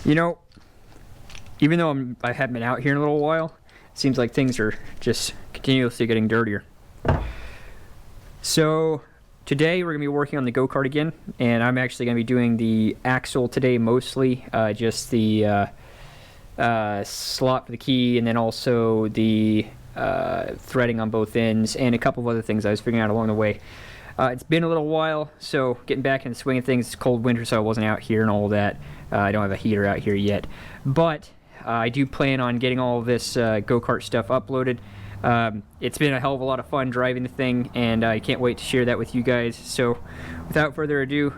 You know, even though I haven't been out here in a little while, it seems like things are just continuously getting dirtier. So today we're going to be working on the go-kart again, and I'm actually going to be doing the axle today mostly, just the slot for the key, and then also the threading on both ends, and a couple of other things I was figuring out along the way. It's been a little while, so getting back in the swing of things. It's cold winter, so I wasn't out here and all of that. I don't have a heater out here yet, but I do plan on getting all of this go-kart stuff uploaded. It's been a hell of a lot of fun driving the thing, and I can't wait to share that with you guys. So without further ado,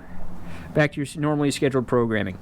back to your normally scheduled programming.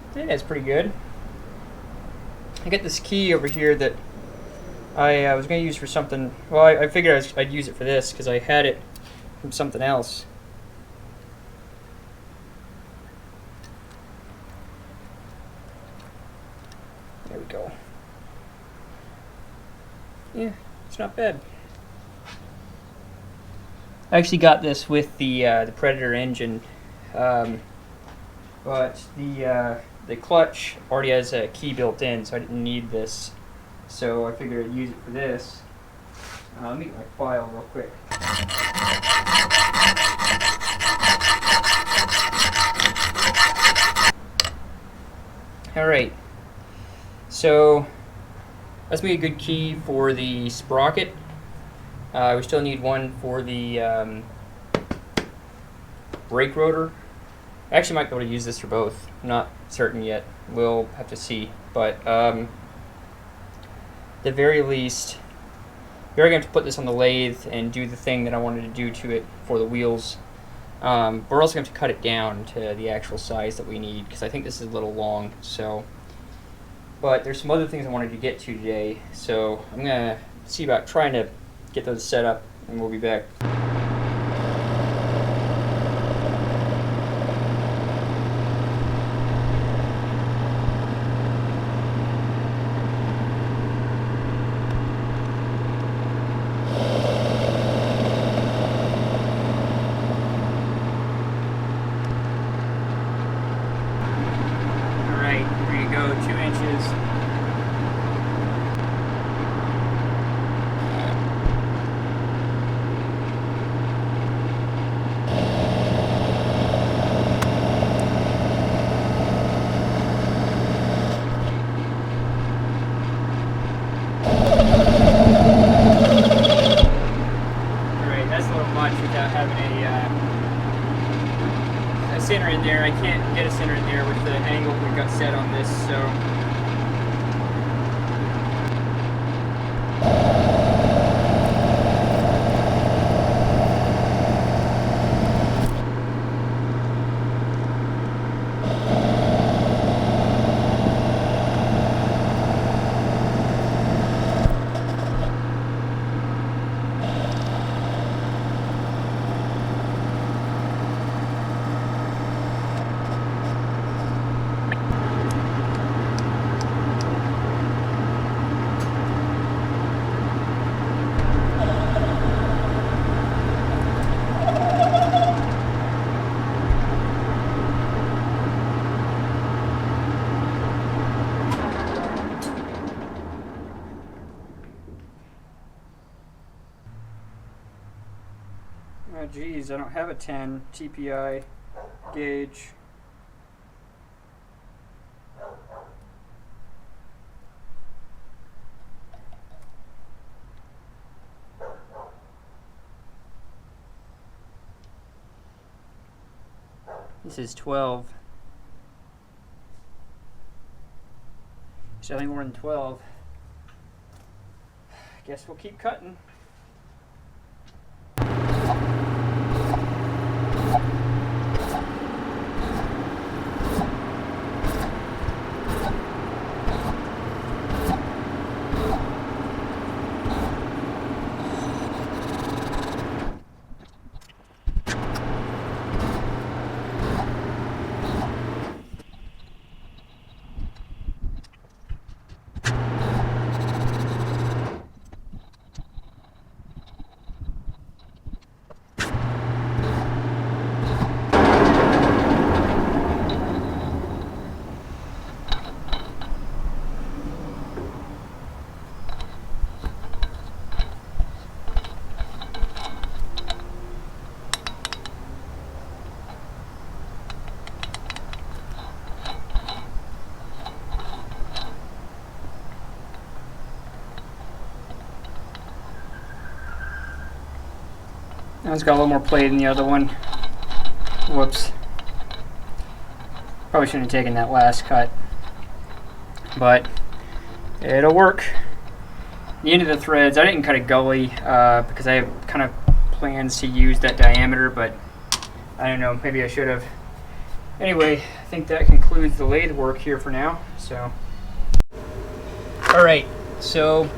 I think that's pretty good. I got this key over here that I was going to use for something. Well, I figured I'd use it for this because I had it from something else. There we go. Yeah, it's not bad. I actually got this with the Predator engine, but the clutch already has a key built in, so I didn't need this. So I figured I'd use it for this. Let me get my file real quick. Alright, so that's me a good key for the sprocket. We still need one for the brake rotor. I actually might be able to use this for both. I'm not certain yet. We'll have to see. But at the very least, we're going to have to put this on the lathe and do the thing that I wanted to do to it for the wheels. We're also going to have to cut it down to the actual size that we need, because I think this is a little long. So, but there's some other things I wanted to get to today. So I'm going to see about trying to get those set up, and we'll be back. Alright, here you go, 2 inches. Without having a center in there. I can't get a center in there with the angle we got set on this, so Oh geez, I don't have a 10 TPI gauge. This is 12. Showing more than 12. Guess we'll keep cutting. That one's got a little more play than the other one. Whoops. Probably shouldn't have taken that last cut. But it'll work. The end of the threads, I didn't cut a gully because I have kind of plans to use that diameter, but I don't know, maybe I should have. Anyway, I think that concludes the lathe work here for now. So, alright, so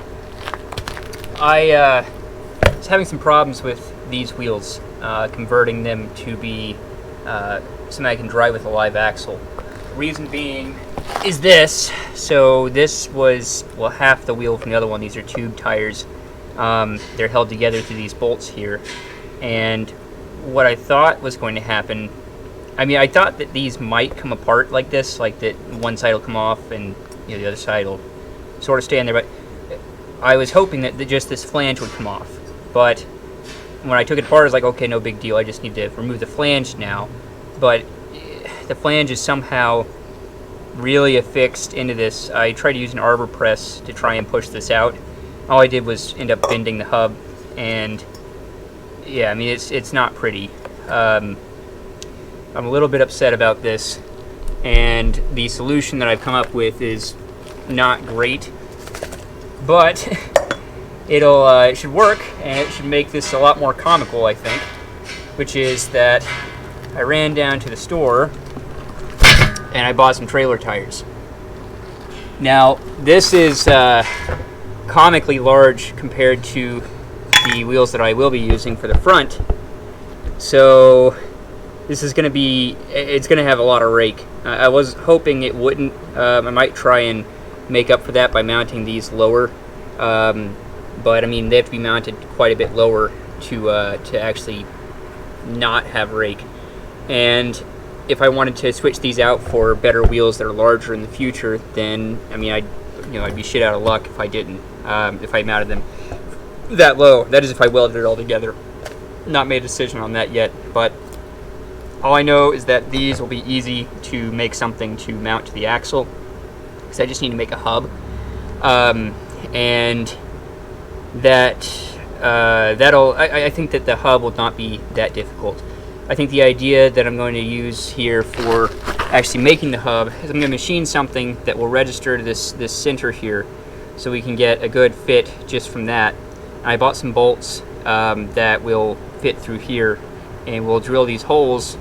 I was having some problems with these wheels, converting them to be something I can drive with a live axle. Reason being is this. So this was, well, half the wheel from the other one. These are tube tires. They're held together through these bolts here. And what I thought was going to happen, I mean, I thought that these might come apart like this, like that one side will come off and the other side will sort of stay in there. But I was hoping that just this flange would come off. But when I took it apart, I was like, okay, no big deal. I just need to remove the flange now. But the flange is somehow really affixed into this. I tried to use an arbor press to try and push this out. All I did was end up bending the hub, and yeah, I mean, it's not pretty. I'm a little bit upset about this, and the solution that I've come up with is not great, but it should work, and it should make this a lot more comical, I think, which is that I ran down to the store and I bought some trailer tires. Now, this is comically large compared to the wheels that I will be using for the front, so this is going to be, it's going to have a lot of rake. I was hoping it wouldn't. I might try and make up for that by mounting these lower. But I mean, they have to be mounted quite a bit lower to actually not have rake. And if I wanted to switch these out for better wheels that are larger in the future, then I mean, I'd be shit out of luck if I didn't. If I mounted them that low. That is, if I welded it all together. Not made a decision on that yet, but all I know is that these will be easy to make something to mount to the axle, because I just need to make a hub, and that I think that the hub will not be that difficult. I think the idea that I'm going to use here for actually making the hub is I'm going to machine something that will register to this center here, so we can get a good fit just from that. I bought some bolts that will fit through here, and we'll drill these holes.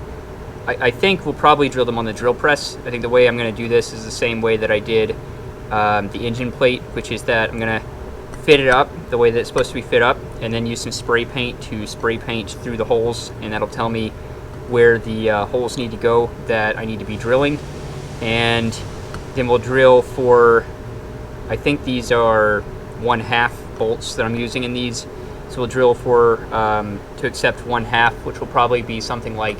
I think we'll probably drill them on the drill press. I think the way I'm going to do this is the same way that I did the engine plate, which is that I'm going to fit it up the way that it's supposed to be fit up, and then use some spray paint to spray paint through the holes, and that'll tell me where the holes need to go that I need to be drilling. And then we'll drill for, I think these are 1/2 bolts that I'm using in these, so we'll drill for to accept 1/2, which will probably be something like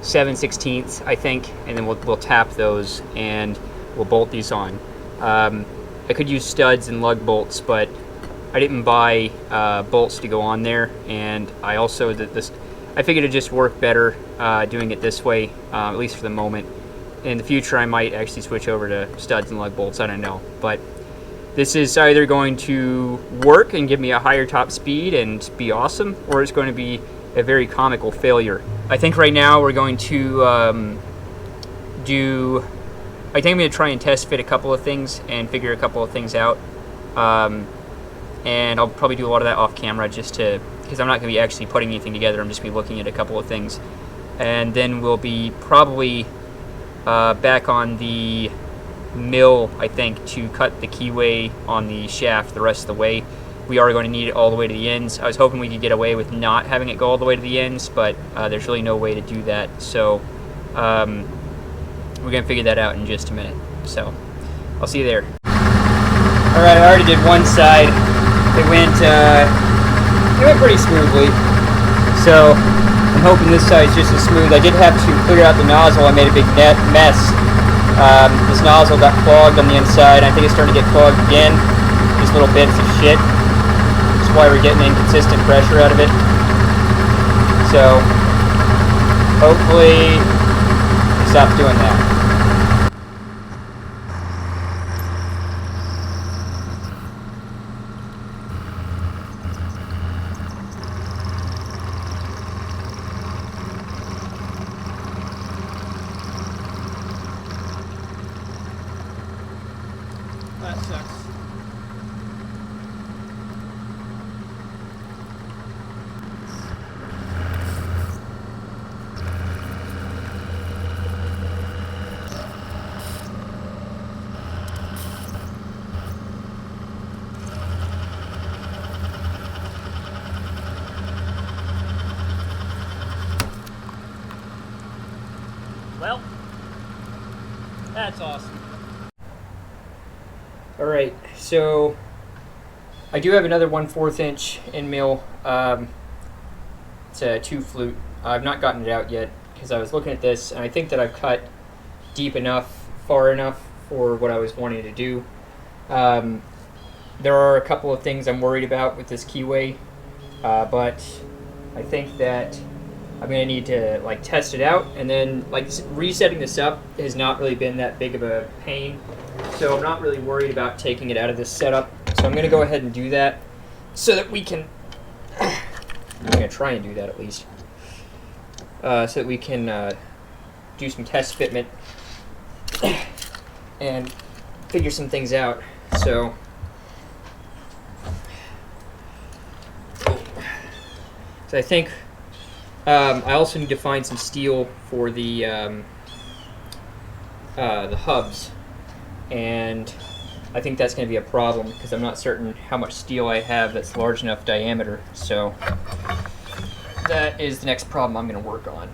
7/16, I think, and then we'll tap those and we'll bolt these on. I could use studs and lug bolts, but I didn't buy bolts to go on there, and I also I figured it'd just work better doing it this way, at least for the moment. In the future, I might actually switch over to studs and lug bolts. I don't know, but this is either going to work and give me a higher top speed and be awesome, or it's going to be a very comical failure. I think right now we're going to I think I'm going to try and test fit a couple of things and figure a couple of things out. And I'll probably do a lot of that off camera just because I'm not going to be actually putting anything together. I'm just going to be looking at a couple of things. And then we'll be probably back on the mill, I think, to cut the keyway on the shaft the rest of the way. We are going to need it all the way to the ends. I was hoping we could get away with not having it go all the way to the ends, but there's really no way to do that. So we're going to figure that out in just a minute. So I'll see you there. Alright, I already did one side. It went pretty smoothly. So I'm hoping this side's just as smooth. I did have to clear out the nozzle. I made a big mess. This nozzle got clogged on the inside. I think it's starting to get clogged again. These little bits of shit. That's why we're getting inconsistent pressure out of it. So hopefully it stops doing that. That sucks. Well, that's awesome. Alright, so I do have another 1/4 inch end mill. It's a 2 flute. I've not gotten it out yet because I was looking at this and I think that I've cut deep enough, far enough for what I was wanting to do. There are a couple of things I'm worried about with this keyway, but I think that I'm going to need to like test it out, and then like resetting this up has not really been that big of a pain. So I'm not really worried about taking it out of this setup. So I'm going to go ahead and do that so that we can... I'm going to try and do that at least. So that we can do some test fitment and figure some things out. So I think I also need to find some steel for the hubs. And I think that's going to be a problem because I'm not certain how much steel I have that's large enough diameter. So that is the next problem I'm going to work on.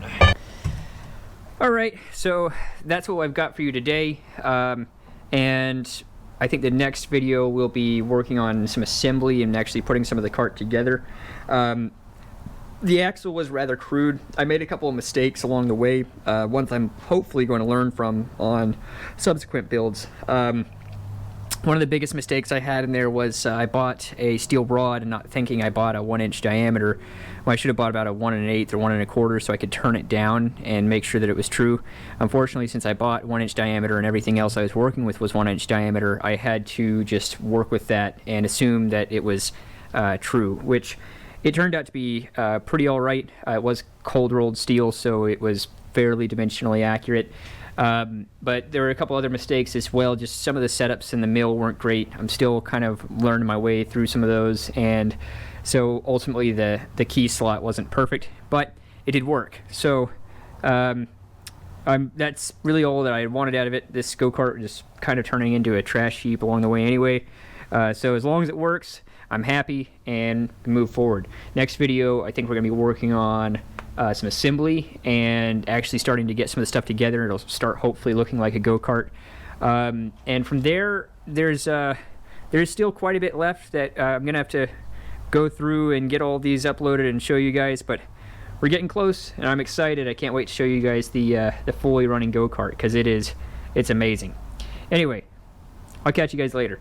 Alright, so that's what I've got for you today. And I think the next video we'll be working on some assembly and actually putting some of the cart together. The axle was rather crude. I made a couple of mistakes along the way, ones I'm hopefully going to learn from on subsequent builds. One of the biggest mistakes I had in there was I bought a steel rod and not thinking I bought a 1 inch diameter. Well, I should have bought about a 1 1/8 or 1 1/4 so I could turn it down and make sure that it was true. Unfortunately, since I bought 1 inch diameter and everything else I was working with was 1 inch diameter, I had to just work with that and assume that it was true, which it turned out to be pretty alright. It was cold rolled steel, so it was fairly dimensionally accurate. But there were a couple other mistakes as well. Just some of the setups in the mill weren't great. I'm still kind of learning my way through some of those, and so ultimately the key slot wasn't perfect, but it did work. So that's really all that I wanted out of it. This go-kart is kind of turning into a trash heap along the way anyway. So as long as it works, I'm happy and move forward. Next video, I think we're going to be working on some assembly and actually starting to get some of the stuff together. It'll start hopefully looking like a go-kart. And from there, there's still quite a bit left that I'm going to have to go through and get all these uploaded and show you guys, but we're getting close and I'm excited. I can't wait to show you guys the fully running go-kart because it's amazing. Anyway, I'll catch you guys later.